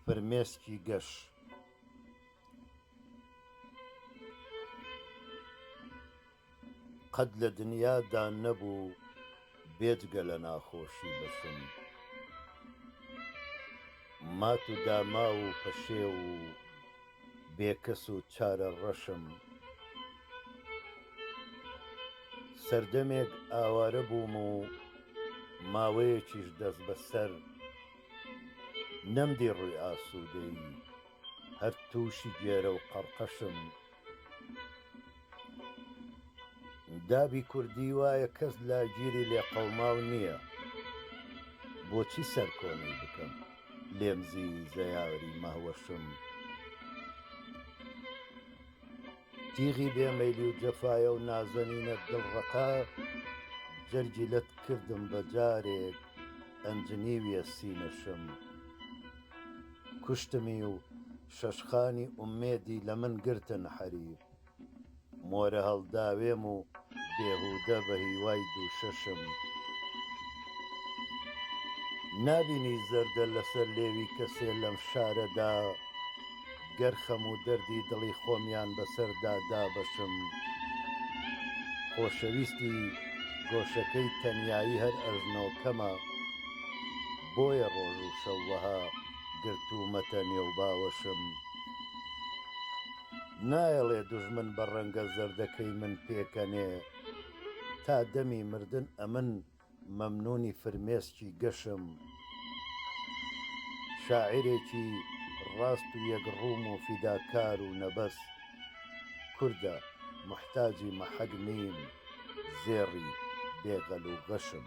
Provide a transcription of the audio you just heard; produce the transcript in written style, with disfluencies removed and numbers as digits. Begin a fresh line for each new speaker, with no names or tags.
فرمێسکی گەش. قەت لە دنیادا نەبوو بێجگە لە ناخۆشی بەشم، مات و داما و پەشێ و بێکەس و چارە ڕەشم. سەردەمێک ئاوارە بووم و ماوەیەکیش دەست بەسەر، نەمدی ڕووی ئاسوودەی هەر تووشی گێرە و قەڕقەشم. دابی کوردی وایە کەس لاگیری لێ قەوماو نییە، بۆچی سەرکۆنی بکەم لێمزی زەیاری مەهوەشم. تیغی بێمەیلی و جەفایە و نازەنینە دڵڕەقا، جەرگی لەت کردم بە جارێک ئەنجنیویە سینەشم. کوشتمی و شەشخانی ئومێدی لە من گرتن حەریف، مۆرە هەڵداوێم و بێهودە بە هیوای دووشەشم. نابینی زەردە لەسەر لێوی کەسێ لەم شارەدا، گەر خەم و دەردی دڵی خۆمیان بەسەردا دابەشم. خۆشەویستی گۆشەکەی تەنیایی هەر ئەژنۆکەمە، بۆیە ڕۆژ و شەو وەها گرتوومەتە نێو باوەشم. نایەڵێ دوژمن بە ڕەنگە زەردەکەی من پێکەنێ، تا دەمی مردن ئەمن مەمنوونی فرمێسکی گەشم. شاعیرێکی ڕاست و یەکڕووم و فیداکار و نەبەس، کوردە محتاجی مەحەگ نیم، زێڕی بێغەل و غەشم.